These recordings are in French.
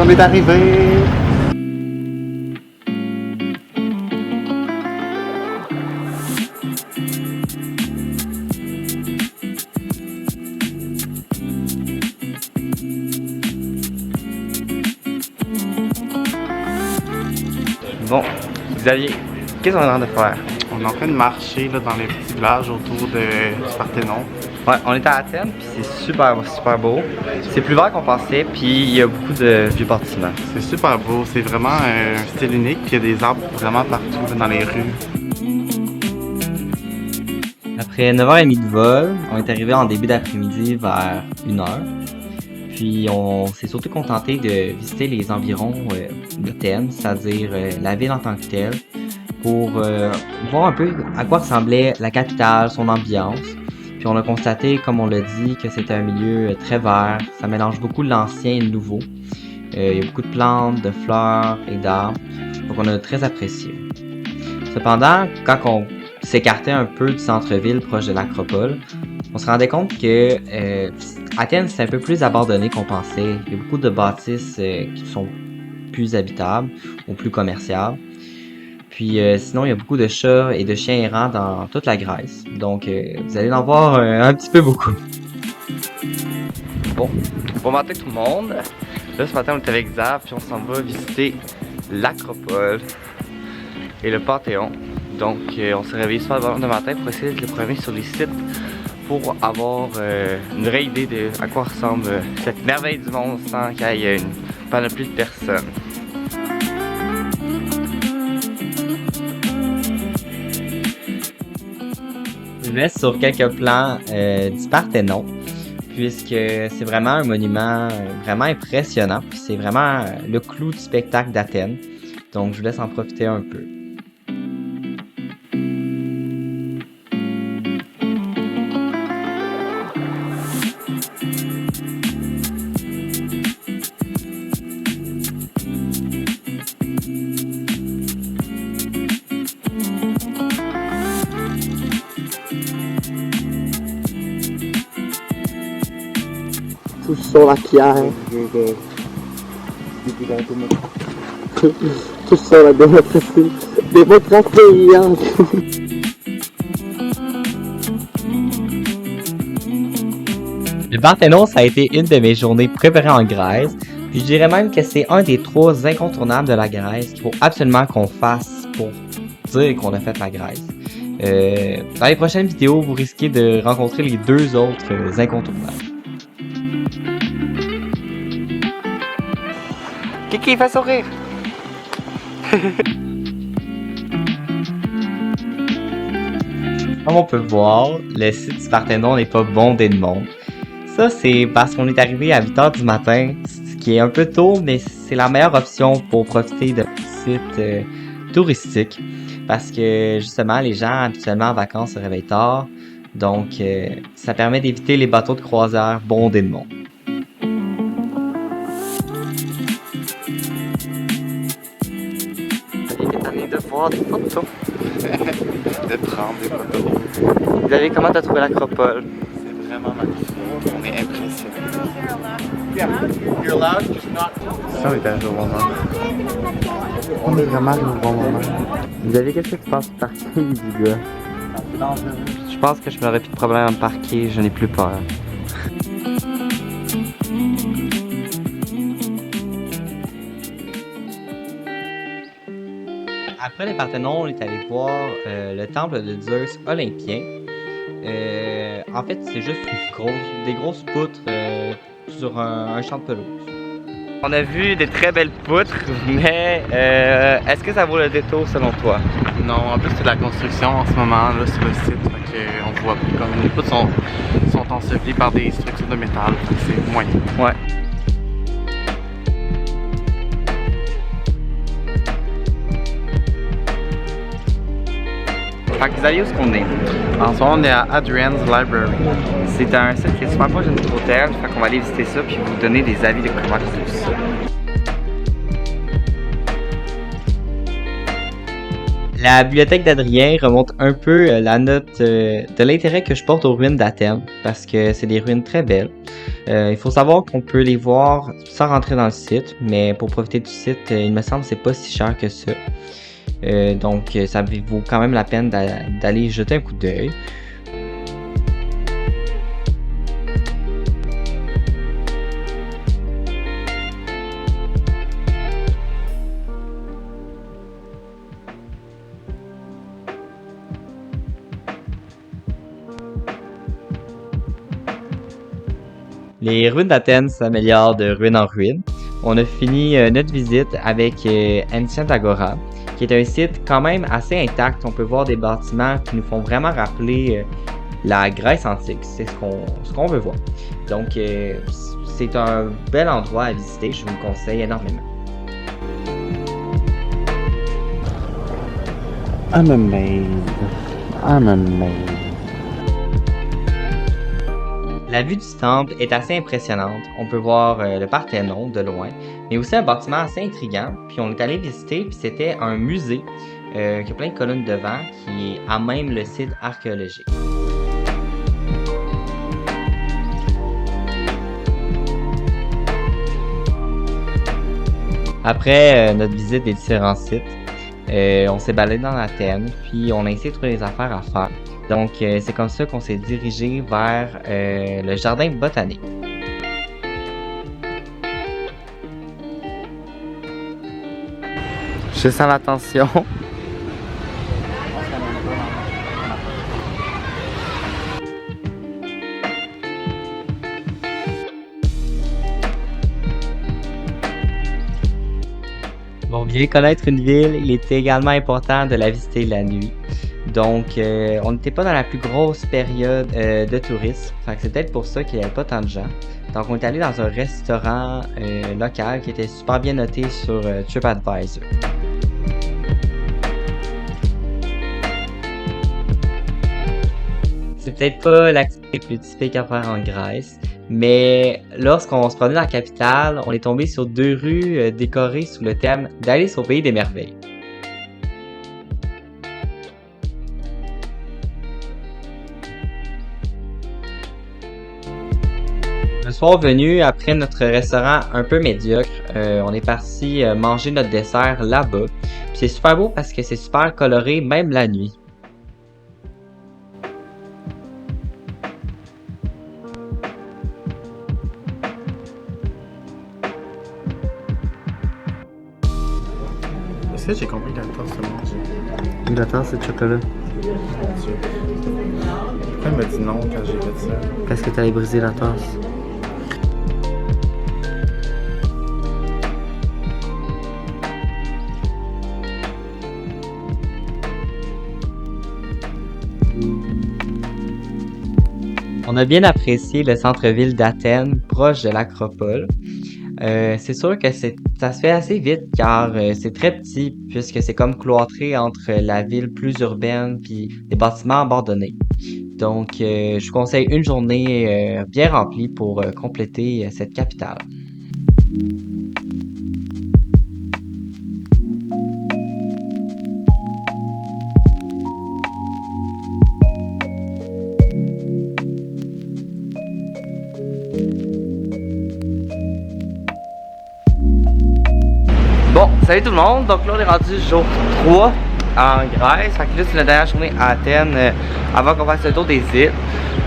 on est arrivé! Bon, Xavier, qu'est-ce qu'on est en train de faire? On est en train de marcher là, dans les petits villages autour du Parthénon. Ouais, on est à Athènes, puis c'est super beau. C'est plus vert qu'on pensait, puis il y a beaucoup de vieux bâtiments. C'est super beau, c'est vraiment un style unique, puis il y a des arbres vraiment partout là, dans les rues. Après 9h30 de vol, on est arrivé en début d'après-midi vers 1h. Puis on s'est surtout contenté de visiter les environs d'Athènes, c'est-à-dire la ville en tant que telle, pour voir un peu à quoi ressemblait la capitale, son ambiance. Puis on a constaté, comme on l'a dit, que c'était un milieu très vert, ça mélange beaucoup l'ancien et le nouveau. Il y a beaucoup de plantes, de fleurs et d'arbres, donc on a très apprécié. Cependant, quand on s'écartait un peu du centre-ville proche de l'acropole, on se rendait compte que Athènes c'est un peu plus abandonné qu'on pensait. Il y a beaucoup de bâtisses qui sont plus habitables ou plus commerciales. Puis sinon, il y a beaucoup de chats et de chiens errants dans toute la Grèce. Donc vous allez en voir un petit peu beaucoup. Bon matin tout le monde. Là ce matin on est avec Xav, puis on s'en va visiter l'acropole et le Panthéon. Donc on s'est réveillé super tôt le matin pour essayer de le premier sur les sites pour avoir une vraie idée de à quoi ressemble cette merveille du monde sans qu'il y ait une panoplie de personnes. Je vous laisse sur quelques plans du Parthénon, puisque c'est vraiment un monument vraiment impressionnant, puis c'est vraiment le clou du spectacle d'Athènes. Donc je vous laisse en profiter un peu. Touche sur la pierre. Touche sur la démocratie. Démocratie, hein. Le Parthénon, ça a été une de mes journées préférées en Grèce. Puis je dirais même que c'est un des 3 incontournables de la Grèce qu'il faut absolument qu'on fasse pour dire qu'on a fait la Grèce. Dans les prochaines vidéos, vous risquez de rencontrer les 2 autres incontournables. Kiki, fais sourire! Comme on peut voir, le site du Parthénon n'est pas bondé de monde. Ça, c'est parce qu'on est arrivé à 8h du matin, ce qui est un peu tôt, mais c'est la meilleure option pour profiter de sites touristiques. Parce que, justement, les gens habituellement en vacances se réveillent tard. Donc, ça permet d'éviter les bateaux de croisière bondés de monde. De voir des photos. De prendre des photos. Xavier, comment t'as trouvé l'acropole? C'est vraiment magnifique. On est impressionnés. Ça, on est arrivé au bon moment. On est vraiment arrivé au bon moment. Xavier, qu'est-ce que tu penses du parking du gars? Je pense que je n'aurais plus de problème à me parquer, je n'ai plus peur. Après le Parthénon, on est allé voir le temple de Zeus olympien. En fait, c'est juste des grosses poutres sur un champ de pelouse. On a vu des très belles poutres, mais est-ce que ça vaut le détour selon toi? Non, en plus c'est de la construction en ce moment là sur le site. On voit comme les poutres sont ensevelies par des structures de métal. C'est moyen. Ouais. Fait que Xavier, où est-ce qu'on est? En ce moment, on est à Hadrian's Library. C'est un site qui est super proche de notre hôtel, fait qu'on va aller visiter ça puis vous donner des avis de comment c'est ça. La bibliothèque d'Adrien remonte un peu la note de l'intérêt que je porte aux ruines d'Athènes, parce que c'est des ruines très belles. Il faut savoir qu'on peut les voir sans rentrer dans le site, mais pour profiter du site, il me semble que c'est pas si cher que ça. Donc ça vaut quand même la peine d'aller y jeter un coup d'œil. Les ruines d'Athènes s'améliorent de ruine en ruine. On a fini notre visite avec Ancient Agora, qui est un site quand même assez intact. On peut voir des bâtiments qui nous font vraiment rappeler la Grèce antique. C'est ce qu'on veut voir. Donc, c'est un bel endroit à visiter. Je vous le conseille énormément. I'm amazed. I'm amazed. La vue du temple est assez impressionnante. On peut voir le Parthénon de loin, mais aussi un bâtiment assez intriguant. Puis on est allé visiter, puis c'était un musée qui a plein de colonnes devant, qui est à même le site archéologique. Après notre visite des différents sites, on s'est baladé dans Athènes, puis on a essayé de trouver des affaires à faire. Donc, c'est comme ça qu'on s'est dirigé vers le jardin botanique. Je sens la tension. Pour bien connaître une ville, il est également important de la visiter la nuit. Donc, on n'était pas dans la plus grosse période de tourisme. Fait que c'est peut-être pour ça qu'il n'y avait pas tant de gens. Donc, on est allé dans un restaurant local qui était super bien noté sur TripAdvisor. C'est peut-être pas l'activité plus typique à faire en Grèce, mais lorsqu'on se promenait dans la capitale, on est tombé sur 2 rues décorées sous le thème d'Alice au pays des merveilles. Le soir venu, après notre restaurant un peu médiocre, on est parti manger notre dessert là-bas. Puis c'est super beau parce que c'est super coloré même la nuit. Est-ce que j'ai compris que la tasse se mange? La tasse, c'est de chocolat. Pourquoi elle m'a dit non quand j'ai fait ça? Parce que t'allais briser la tasse. On a bien apprécié le centre-ville d'Athènes, proche de l'Acropole. C'est sûr que ça se fait assez vite car c'est très petit puisque c'est comme cloîtré entre la ville plus urbaine puis des bâtiments abandonnés. Donc je vous conseille une journée bien remplie pour compléter cette capitale. Bon, salut tout le monde, donc là on est rendu jour 3 en Grèce, fait que là c'est la dernière journée à Athènes avant qu'on fasse le tour des îles.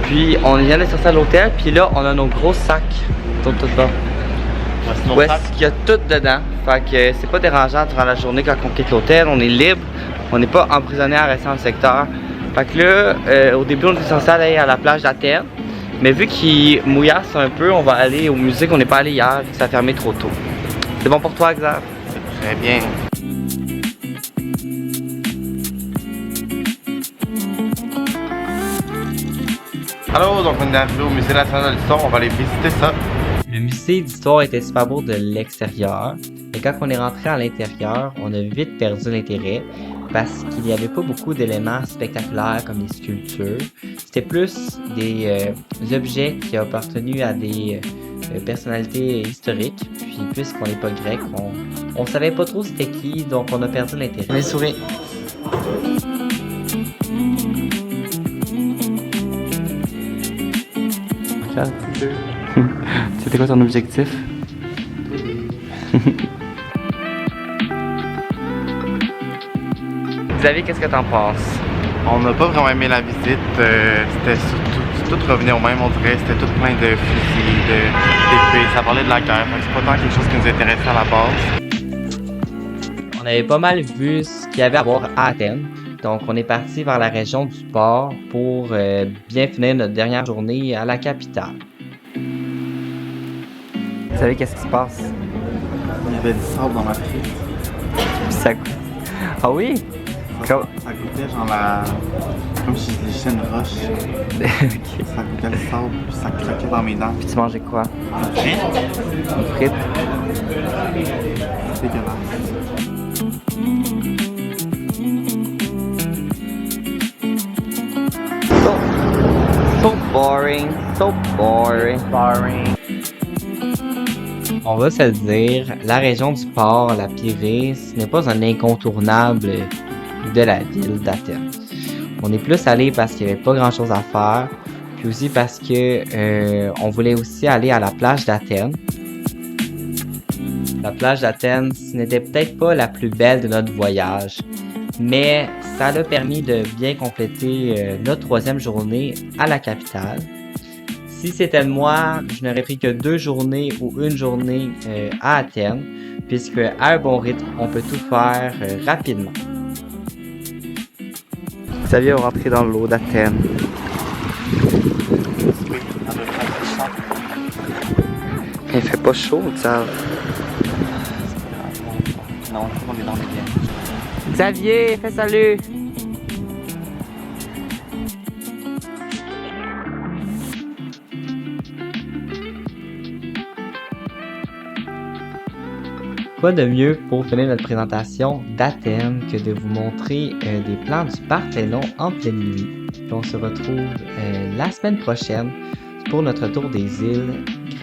Puis on vient de sortir de l'hôtel, puis là on a nos gros sacs, tout là. Où est-ce qu'il y a tout dedans, fait que c'est pas dérangeant durant la journée quand on quitte l'hôtel, on est libre, on n'est pas emprisonné à rester dans le secteur. Fait que là, au début on était censé aller à la plage d'Athènes, mais vu qu'il mouillasse un peu, on va aller au musée qu'on n'est pas allé hier, vu que ça a fermé trop tôt. C'est bon pour toi, Xav? Très bien. Alors, donc on est arrivé au musée national de l'histoire, on va aller visiter ça. Le musée d'histoire était super beau de l'extérieur, mais quand on est rentré à l'intérieur, on a vite perdu l'intérêt parce qu'il n'y avait pas beaucoup d'éléments spectaculaires comme des sculptures. C'était plus des objets qui ont appartenu à des personnalités historiques. Puis puisqu'on n'est pas grec, on savait pas trop c'était qui, donc on a perdu l'intérêt. Mes souris. C'était quoi ton objectif? Xavier, qu'est-ce que t'en penses? On n'a pas vraiment aimé la visite. C'était surtout, tout revenait au même, on dirait. C'était tout plein de fusils, d'épées. Ça parlait de la guerre. Fait que c'est pas tant quelque chose qui nous intéressait à la base. On avait pas mal vu ce qu'il y avait à voir à Athènes. Donc, on est parti vers la région du port pour bien finir notre dernière journée à la capitale. Vous savez qu'est-ce qui se passe? Il y avait du sable dans ma frite. Puis ça goûte. Ah oui? Ça goûtait genre comme si je léchais une roche. Ok. Ça goûtait le sable, puis ça craquait dans mes dents. Puis tu mangeais quoi? Une frite? Une frite? C'est dégueulasse. So boring. So boring. On va se le dire, la région du port, la Pirée, ce n'est pas un incontournable de la ville d'Athènes. On est plus allé parce qu'il n'y avait pas grand chose à faire, puis aussi parce que on voulait aussi aller à la plage d'Athènes. La plage d'Athènes, ce n'était peut-être pas la plus belle de notre voyage, mais ça a permis de bien compléter notre 3e journée à la capitale. Si c'était moi, je n'aurais pris que 2 journées ou 1 journée à Athènes, puisque à un bon rythme, on peut tout faire rapidement. Xavier est rentré dans l'eau d'Athènes. Oui, à peu près ça. Il fait pas chaud, Xav. Non, je crois qu'on est dans les biens. Xavier, fais salut! Quoi de mieux pour finir notre présentation d'Athènes que de vous montrer des plans du Parthénon en pleine nuit. Puis on se retrouve la semaine prochaine pour notre tour des îles grecques.